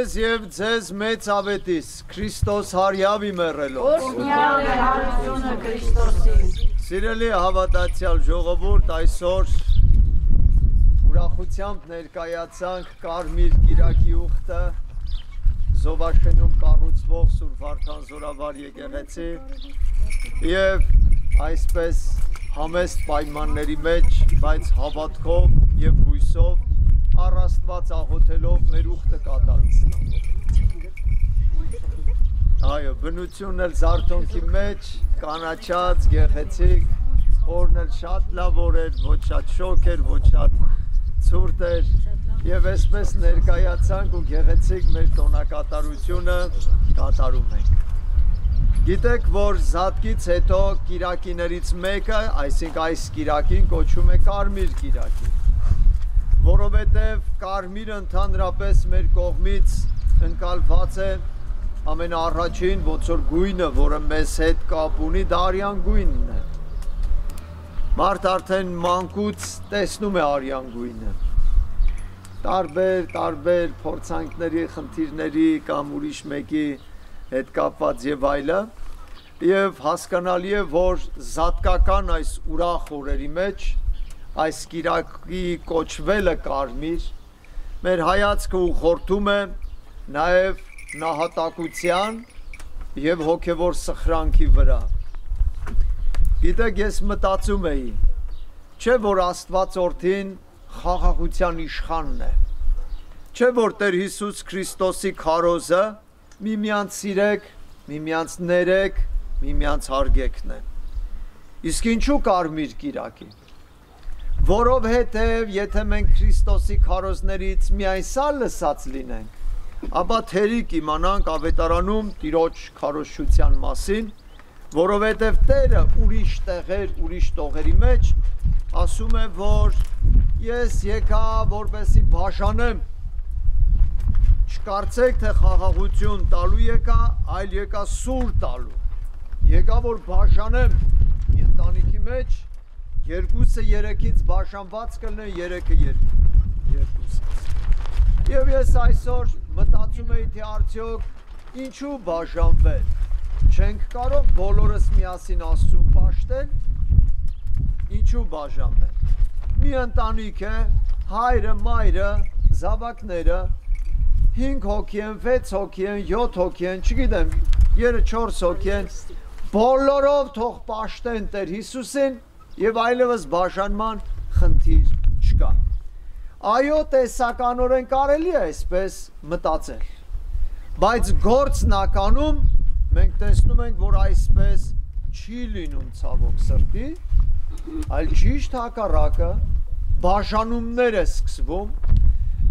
Ձեզ եւ ձեզ մեծ ավետիս Քրիստոս հարյավի մեռելով։ Օրհնյալ է հարությունը Քրիստոսի։ Սիրելի հավատացյալ ժողովուրդ, այսօր ուրախությամբ ներկայացանք Կարմիր Կիրակի ուխտը Զովաշենում կառուցվող Սուրբ Վարդան Զորավար եկեղեցի եւ այսպես համեստ պայմանների մեջ, բայց հավատքով եւ հույսով առ Աստված աղոթելով մեր ուխտը կատարում։ Այո, բնությունն էլ զարթոնքի մեջ, կանաչած, գեղեցիկ, օրն էլ շատ լավ օր էր, ոչ շատ շոգ էր, ոչ շատ ցուրտ էր, եւ այսպես ներկայացանք ու գեղեցիկ մեր տոնակատարությունը կատարում ենք։ Գիտեք, որ Զատկից հետո կիրակիներից մեկը, այսինքն այս կիրակին կոչվում է Կարմիր Կիրակի, որովհետև կարմիրը ընդհանրապես մեր կողմից ընկալված է ամենաառաջին ոնց որ գույնը, որը մեզ հետ կապ ունի, դա արյան գույնն է։ Մարդ արդեն մանկուց տեսնում է արյան գույնը։ Տարբեր փորձանքների, խնդիրների կամ ուրիշ մեկի հետ կապված եւ այլը, եւ հասկանալի է, որ զատկական այս ուրախ օրերի մեջ այս կիրակի կոչվելը կարմիր մեր հայացքը ուղղորդում է նաեւ նահատակության եւ հոգեվոր սխրանքի վրա։ Գիտեք, ես մտածում էի, չէ որ Աստված Օրդին խաղաղության իշխանն է, չէ որ Տեր Հիսուս Քրիստոսի քարոզը միմյանց սիրեք, միմյանց ներեք, միմյանց հարգեքն է։ Իսկ ինչու Կարմիր Կիրակի։ Որովհետև եթե մենք Քրիստոսի քարոզներից միայն սա լսած լինենք, ապա թերիկ իմանանք ավետարանում Տիրոջ քարոզչության մասին, որովհետև Տերը ուրիշ տեղեր, ուրիշ տողերի մեջ ասում է, որ ես եկա որպեսի բաժանեմ, չկարծեք թե խաղաղություն տալու եկա, այլ եկա սուր տալու, եկա որ բաժանեմ ընտանիքի մեջ, երկուսը երեքից բաժանված կլինեն, երեքը երկուսից։ Եվ ես այսօր մտածում էի, թե արդյոք ինչու բաժանվել, չենք կարող բոլորս միասին Աստծուն պաշտել, ինչու բաժանվել։ Մի ընտանիք է, հայրը, մայրը, զավակները, 5 հոգի են, 6 հոգի են, 7 հոգի են, չգիտեմ, 3-4 հոգի են, բոլորով թող պաշտեն Տեր Հիսուսին եւ այլևս բաժանման խնդիր չկա։ Այո, տեսականորեն կարելի է այսպես մտածել, բայց գործնականում մենք տեսնում ենք, որ այսպես չի լինում ցավոք սրտի, այլ ճիշտ հակառակը բաժանումներ է սկսվում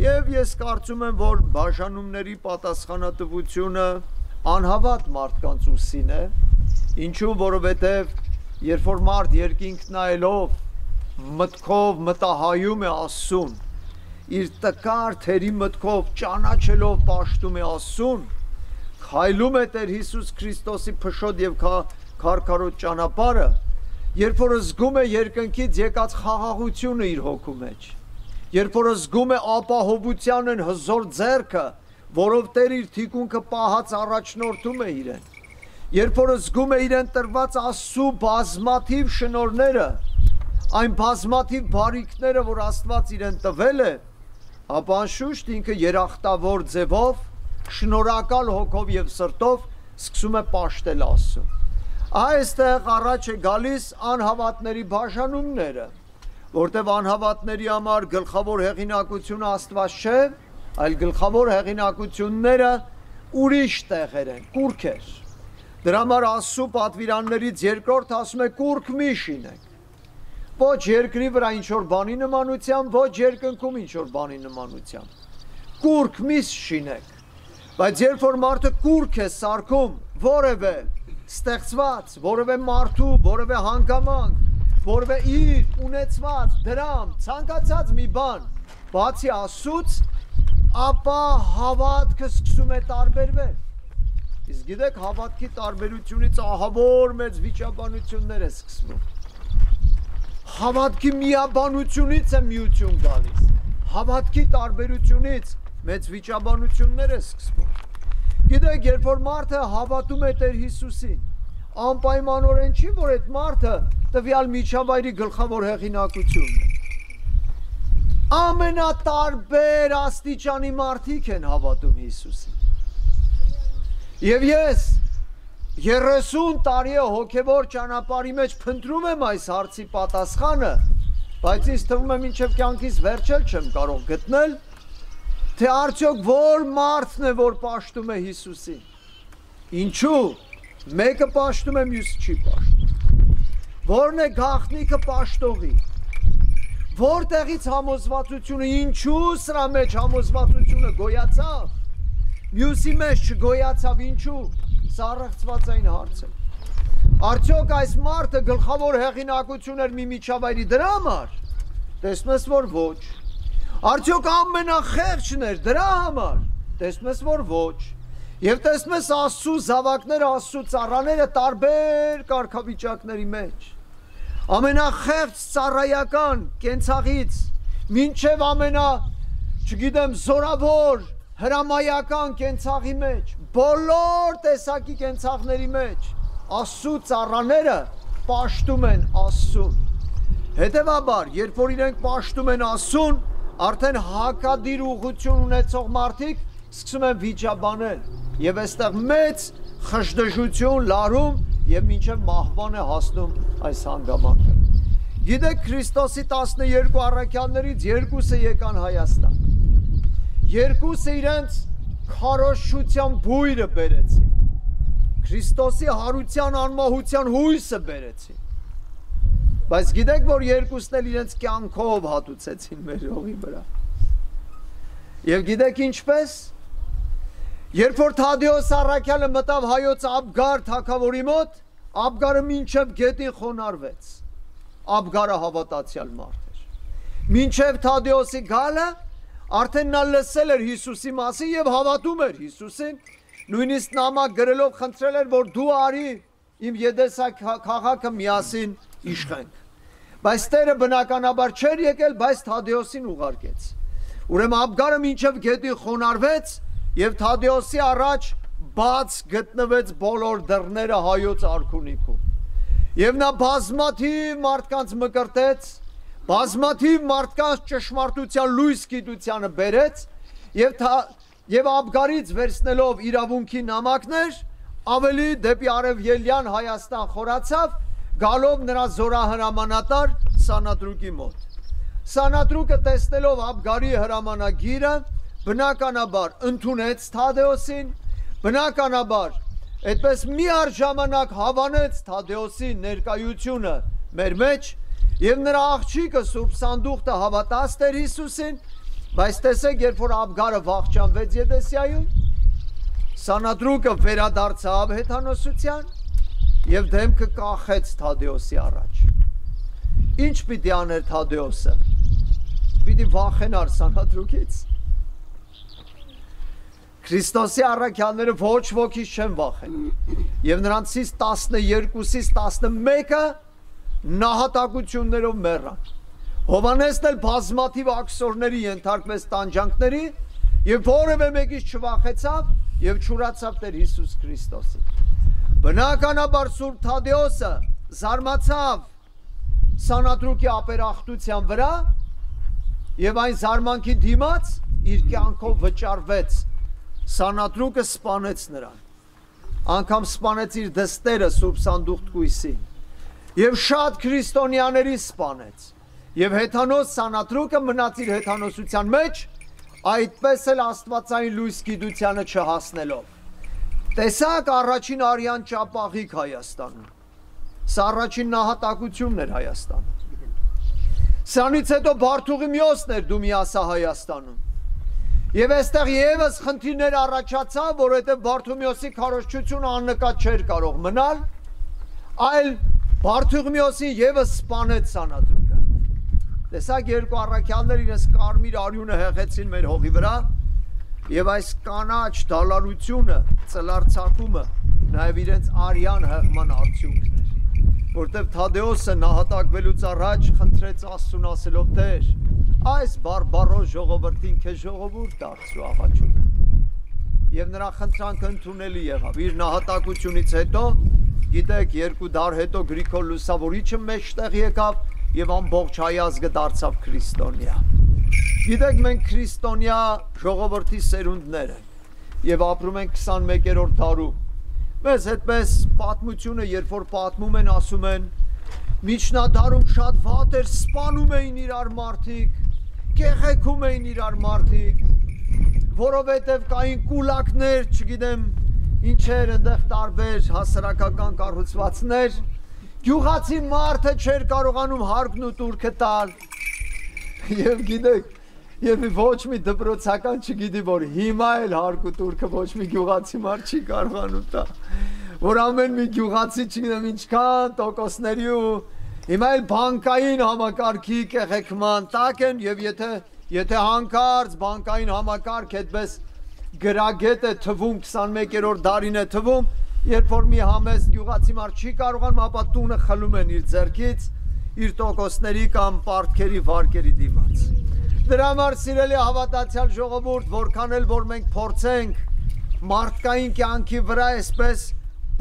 եւ ես կարծում եմ, որ բաժանումների պատասխանատվությունը անհավատ մարդկանց ուսին է, ինչու որովհետեւ երբ որ մարդ երկինք նայելով մտքով մտահայում է Աստծուն, իր տկար թերի մտքով ճանաչելով պաշտում է Աստծուն, քայլում է Տեր Հիսուս Քրիստոսի փշոտ եւ քարքարոտ ճանապարհը, երբ որ զգում է երկնքից եկած խաղաղությունը իր հոգու մեջ, երբ որ զգում է ապահովության են հզոր ձեռքը, որով Տեր իր թիկունքը պահած առաջնորդում է իրեն, երբ որ զգում է իրեն տրված Աստծու բազմաթիվ շնորհները, այն բազմաթիվ բարիքները, որ Աստված իրեն տվել է, ապա անշուշտ ինքը երախտավոր ձևով, շնորհակալ հոգով եւ սրտով սկսում է պաշտել Աստծուն։ Այստեղ առաջ է գալիս անհավատների բաժանումները, որտեղ անհավատների համար գլխավոր հեղինակությունը Աստված չէ, այլ գլխավոր հեղինակությունները ուրիշ տեղեր են, կուռքեր։ Դրա համար Աստծու պատվիրաններից երկրորդ ասում է կուռք մի շինեք։ Ոչ երկրի վրա ինչ-որ բանի նմանությամբ, ոչ երկնքում ինչ-որ բանի նմանությամբ։ Կուռք մի շինեք։ Բայց երբ որ մարդը կուռք է սարքում որևէ ստեղծված, որևէ մարդու, որևէ հանգամանք, որևէ իր ունեցված դրամ, ցանկացած մի բան, բացի Աստծուց, ապա հավատքը սկսում է տարբերվել։ Իսկ գիտեք, հավատքի տարբերությունից ահավոր մեծ վիճաբանություններ է սկսվում։ Հավատքի միաբանությունից է միություն գալիս։ հավատքի տարբերությունից մեծ վիճաբանություններ է սկսվում։ Գիտեք, երբ որ մարդը հավատում է Տեր Հիսուսին, անպայմանորեն չի, որ այդ մարդը տվյալ միջավայրի գլխավոր հեղինակությունն է։ Ամենատարբեր աստիճանի մարդիկ են հավատում Հիսուսին։ Եվ ես 30 տարի է հոգևոր ճանապարհի մեջ փնտրում եմ այս հարցի պատասխանը, բայց ինձ թվում է մինչև կյանքիս վերջել չեմ կարող գտնել, թե արդյոք որ մարդն է, որ պաշտում է Հիսուսին։ Ինչու՞։ Մեկը պաշտում է, մյուսը չի պաշտում։ Որն է գաղտնիքը պաշտողի։ Որտեղից համոզվածությունը, ինչու սրա մեջ համոզվածությունը գոյացավ, մյուսի մեջ չգոյացավ, ինչու։ Սա առեղծվածային հարց է։ Արդյոք այս մարդը գլխավոր հեղինակություն էր մի միջավայրի դրա համար։ Տեսնում ես, որ ոչ։ Արդյոք ամենախեղճն էր դրա համար։ Տեսնում ես, որ ոչ։ Եվ տեսնում ես Աստծո զավակները, Աստծո ծառաները տարբեր կարգավիճակների մեջ։ Ամենախեղճ ծառայական կենցաղից մինչև չգիտեմ, զորավոր հրամայական կենցաղի մեջ, բոլոր տեսակի կենցաղների մեջ Աստծո ծառաները պաշտում են Աստծուն։ Հետևաբար, երբ որ իրենք պաշտում են Աստծուն, արդեն հակադիր ուղղություն ունեցող մարդիկ սկսում են վիճաբանել եւ այստեղ մեծ խժդժություն լարում եւ մինչեւ մահվան է հասնում այս հանգամանքը։ Գիտեք, Քրիստոսի 12 առաքյալներից 2-ը եկան Հայաստան։ 2-ը իրենց քարոզչության բույրը բերեցին։ Քրիստոսի հարության անմահության հույսը բերեցին։ Բայց գիտեք, որ 2-ն էլ իրենց կյանքով հատուցեցին մեր հողի վրա։ Եվ գիտեք ինչպես։ Երբ որ Թադեոս առաքյալը մտավ հայոց Աբգար թագավորի մոտ, Աբգարը մինչև գետին խոնարհվեց։ Աբգարը հավատացյալ մարդ էր։ Մինչև Թադեոսի գալը արդեն նա լսել էր Հիսուսի մասին եւ հավատում էր Հիսուսին, նույնիսկ նամակ գրելով խնդրել էր, որ դու արի իմ Եդեսա քաղաքը միասին իշխենք։ Բայց Տերը բնականաբար չէր եկել, բայց Թադեոսին ուղարկեց։ Ուրեմն Աբգարը մինչև գետին խոնարհվեց եւ Թադեոսի առաջ բաց գտնվեց բոլոր դռները հայոց արքունիքում։ Եվ նա բազմաթիվ մարդկանց մկրտեց, բազմաթիվ մարդկանց ճշմարտության լույս գիտությանը բերեց եւ Աբգարից վերցնելով իրավունքի նամակներ, ավելի դեպի արևելյան Հայաստան խորացավ, գալով նրա զորահրամանատար Սանատրուկի մոտ։ Սանատրուկը տեսնելով Աբգարի հրամանագիրը, բնականաբար ընդունեց Թադեոսին, բնականաբար այդպես միառժամանակ հավանեց Թադեոսի ներկայությունը մեր մեջ եւ նրա աղջիկը Սուրբ Սանդուղքը հավատաց Տեր Հիսուսին, բայց տեսեք, երբ որ Աբգարը վախճանվեց Եդեսիայում, Սանատրուկը վերադարձավ հեթանոսության եւ դեմքը կախեց Թադեոսի առաջ։ Ինչ պիտի աներ Թադեոսը։ Պիտի վախենար Սանատրուկից։ Քրիստոսի առաքյալները ոչ ոքից չեն վախենում։ Եվ նրանցից 12-ից 11-ը նահատակություններով մեռան։ Հովհաննեսն էլ բազմաթիվ աքսորների ենթարկվեց տանջանքների եւ որևէ մեկից չվախեցավ եւ չուրացավ Տեր Հիսուս Քրիստոսին։ Բնականաբար Սուրբ Թադեոսը զարմացավ Սանատրուկի ապերախտության վրա եւ այն զարմանքի դիմաց իր կյանքով վճարվեց։ Սանատրուկը սպանեց նրան, անգամ սպանեց իր դստերը Սուրբ Սանդուղթկույսին եւ շատ քրիստոնյաների սպանեց եւ հեթանոս Սանատրուկը մնաց իր հեթանոսության մեջ, այդպես էլ աստվածային լույս գիտությանը չհասնելով։ Տեսակ առաջին արյան ճապաղիկ Հայաստանում, սա առաջին նահատակությունն էր Հայաստանում։ Սրանից հետո Բարդուղիմեոսն էր Դումիասա Հայաստանում։ Եվ այստեղ եւս խնդիրներ առաջացավ, որովհետեւ Բարդուղիմեոսի քարոզչությունը աննկատ չէր կարող մնալ, այլ Բարդուղիմեոսին եւս սպանեց Սանատրուկը։ Տեսակ երկու առաքյալներ իրենց կարմիր արյունը հեղեցին մեր հողի վրա, եւ այս կանաչ դալարությունը, ծլարցակումը նաեւ իրենց արյան հեղման արդյունքն էր, որտեւ Թադեոսը նահատակվելուց առաջ խնդրեց Աստծուն ասելով. Տեր, այս բարբարոս ժողովրդին քեզ ժողովուրդ դարձրու աղաչում եմ։ Եվ նրա խնդրանքը ընդունելի եղավ։ Իր նահատակությունից հետո, գիտեք, 2 դար հետո Գրիգոր Լուսավորիչը մեջտեղ եկավ եւ ամբողջ հայ ազգը դարձավ քրիստոնյա։ Գիտեք, մենք քրիստոնյա ժողովրդի սերունդներ ենք եւ ապրում ենք 21-րդ դարում։ Մեզ այդպես պատմությունը, երբ որ պատմում են, ասում են, միջնադարում շատ վատ էր, սպանում էին իրար մարդիկ, կեղեքում էին իրար մարդիկ, որովհետև կային կուլակներ, չգիտեմ, ինչեր այնտեղ տարբեր հասարակական կառուցվածքներ, գյուղացի մարդը չէր կարողանում հարկն ու տուրքը տալ։ Եվ գիտեք, եւ ոչ մի դպրոցական չգիտի, որ հիմա էլ հարկ ու տուրքը ոչ մի գյուղացի մարդ չի կարողանում տա, որ ամեն մի գյուղացի չգիտեմ ինչքան տոկոսների ու հիմա էլ բանկային համակարգի կեղեքման տակ են եւ եթե հանկարծ բանկային համակարգ այդպես գրագետ է թվում 21-րդ դարին է թվում, երբ որ մի համեստ գյուղացի մարդ չի կարողանում, ապա տունը խլում են իր ձեռքից իր տոկոսների կամ պարտքերի վարկերի դիմաց։ Դրա համար սիրելի հավատացյալ ժողովուրդ, որքան էլ որ մենք փորձենք մարդկային կյանքի վրա այսպես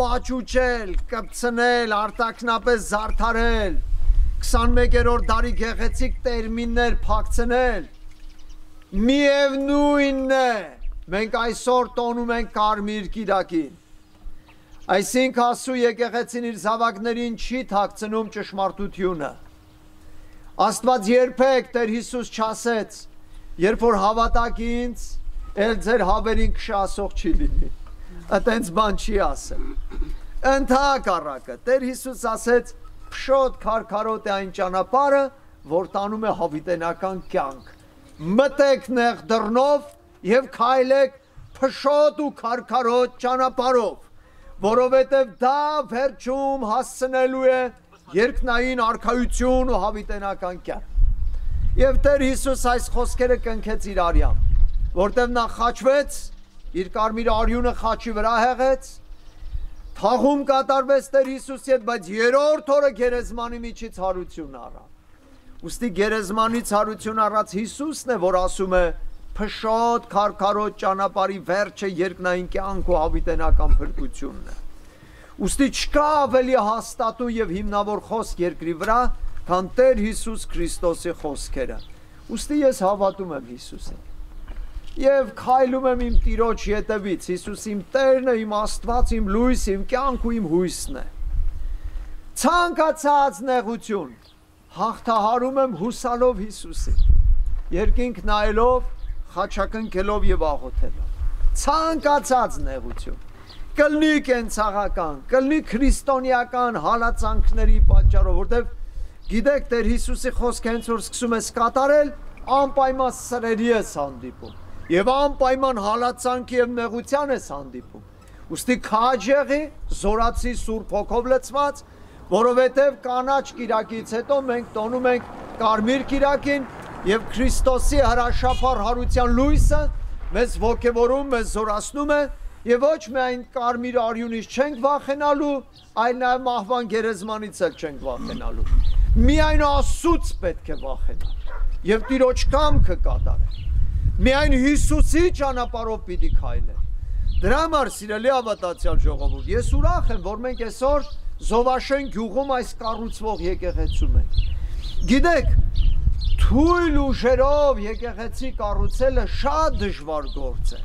պաճուճել, կպցնել, արտաքնապես զարդարել, 21-րդ դարի գեղեցիկ տերմիններ փակցնել, միևնույնն է, մենք այսօր տոնում ենք կարմիր կիրակին։ Այսինքն ասու եկեղեցին իր զավակներին չի թաքցնում ճշմարտությունը։ Աստված երբեք Տեր Հիսուս չասեց, երբ որ հավատաք ինձ, էլ ձեր հավերին քշասող չի լինի։ Այդտենց բան չի ասել։ Ընդհակառակը Տեր Հիսուս ասեց, փշոտ քարքարոտ է այն ճանապարհը, որ տանում է հավիտենական կյանք։ Մտեք նեղ դռնով եւ քայլեք փշոտ ու քարքարոտ ճանապարհով, որովհետեւ դա վերջում հասցնելու է երկնային արքայություն ու հավիտենական կյանք։ Եվ Տեր Հիսուս այս խոսքերը կնքեց իր արյամբ, որտեղ նա խաչվեց, իր կարմիր արյունը խաչի վրա հեղեց, թաղում կատարվեց Տեր Հիսուսի հետ, բայց երրորդ օրը գերեզմանի միջից հարություն առավ։ Ուստի գերեզմանից հարություն առած Հիսուսն է, որ ասում է փշոտ քարքարոտ ճանապարհի վերջը երկնային կյանք ու հավիտենական փրկությունն է։ Ուստի չկա ավելի հաստատու եւ հիմնավոր խոսք երկրի վրա, քան Տեր Հիսուս Քրիստոսի խոսքերը։ Ուստի ես հավատում եմ Հիսուսին եւ քայլում եմ իմ Տիրոջ ետևից։ Հիսուս իմ Տերն է, իմ Աստված, իմ լույս, իմ կյանք ու իմ հույսն է։ Ցանկացած նեղություն հաղթահարում եմ հուսալով Հիսուսին, երկինք նայելով, խաչակնքելով եւ աղոթելով։ Ցանկացած նեղություն կլնի կենցաղական, կլնի քրիստոնեական հալածանքների պատճառով, որտեղ գիտեք Տեր Հիսուսի խոսքը հենց որ սկսում ես կատարել, անպայման սրերի ես հանդիպում եւ անպայման հալածանքի եւ նեղության ես հանդիպում։ Ուստի քաջ եղի, զորացի Սուրբ Հոգով լցված, որովհետեւ կանաչ կիրակից հետո մենք տոնում ենք կարմիր կիրակին եւ Քրիստոսի հրաշափառ հարության լույսը մեզ ոգևորում, մեզ զորացնում է եւ ոչ միայն կարմիր արյունից չենք վախենալու, այլ նաեւ մահվան գերեզմանից էլ չենք վախենալու։ Միայն Աստծուց պետք է վախենալ եւ Տիրոջ կամքը կատարել։ Միայն Հիսուսի ճանապարհով պիտի քայլել։ Դրա համար սիրելի հավատացյալ ժողովուրդ, ես ուրախ եմ, որ մենք այսօր Զովաշեն գյուղում այս կառուցվող եկեղեցում ենք։ Գիտեք, թույլ ուժերով եկեղեցի կառուցելը շատ դժվար գործ է,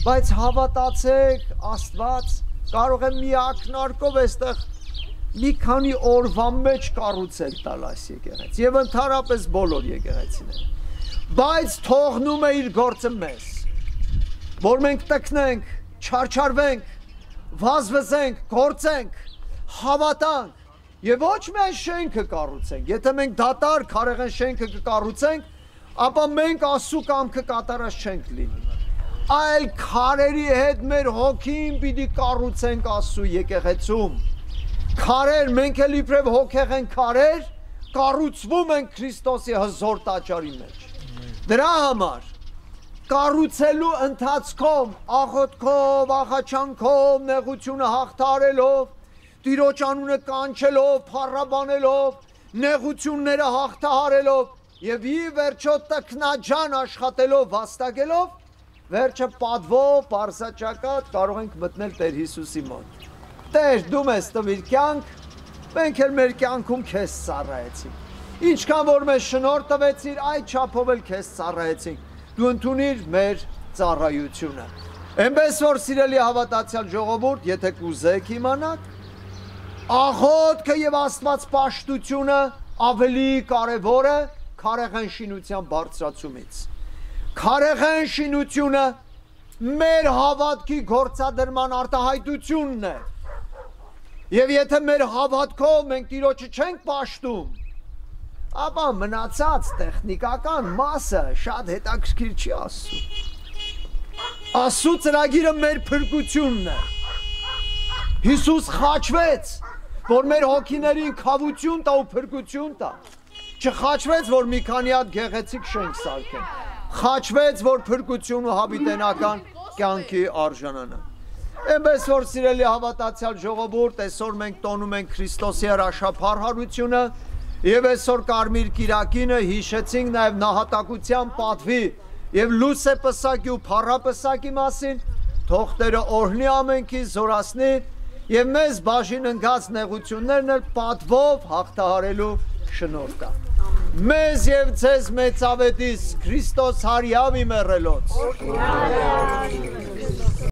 բայց հավատացեք, Աստված կարող է մի ակնարկով այստեղ մի քանի օրվա մեջ կառուցել տալ այս եկեղեցի եւ ընդհանրապես բոլոր եկեղեցիները, բայց թողնում է իր գործը մեզ, որ մենք տկնենք, չարչարվենք, վազվզենք, գործենք, հավատանք եւ ոչ միայն շենքը կառուցենք։ Եթե մենք դատարկ քարեղեն շենքը կկառուցենք, ապա մենք Աստծո կամքը կատարած չենք լինի, այլ քարերի հետ մեր հոգին պիտի կառուցենք Աստծո եկեղեցում։ Քարեր, մենք էլ իբրև հոգեղ են քարեր, կառուցվում են Քրիստոսի հզոր տաճարի մեջ։ Դրա համար կառուցելու ընթացքում աղոթքով, աղաչանքով, նեղությունը հաղթարելով, Տիրոջ անունը կանչելով, փառաբանելով, նեղությունները հաղթահարելով, եւ ի վերջո տքնաջան աշխատելով վաստակելով վերջը պատվով բարձրաճակատ կարող ենք մտնել Տեր Հիսուսի մոտ Տեր դու մեզ տվիր կյանք մենք էլ մեր կյանքում քեզ ծառայեցինք ինչքան որ մեզ շնորհ տվեցիր այդ չափով էլ քեզ ծառայեցինք դու ընդունիր մեր ծառայությունը այնպես որ սիրելի հավատացյալ ժողովուրդ եթե կուզեք իմանալ աղոթքը եւ Աստված պաշտությունը ավելի կարևոր է քարեղեն շինության բարձրացումից քարեղեն շինությունը մեր հավատքի գործադրման արտահայտությունն է եւ եթե մեր հավատքով մենք Տիրոջը չենք պաշտում ապա մնացած տեխնիկական մասը շատ հետաքրքիր չի ասում Աստծո ծրագիրը մեր փրկությունն է Հիսուս խաչվեց որ մեր հոգիներին քավություն տա ու փրկություն տա չխաչվեց որ մի քանի հատ գեղեցիկ շենք սարքեն խաչվեց որ փրկություն ու հավիտենական կյանքի արժանանա այնպես որ սիրելի հավատացյալ ժողովուրդ այսօր մենք տոնում ենք Քրիստոսի հրաշափառությունը եւ այսօր Կարմիր Կիրակինը հիշեցինք նաեւ նահատակության պատվի եւ լույսե պսակի ու փառապսակի մասին թող Տերը օրհնի ամենքի զորացնի եւ մեզ բաժին ընկած նեղություններն էլ պատվով հաղթահարելու շնորհ տա մեզ եւ ձեզ մեծավետիս Քրիստոս հարյավ իմերելոց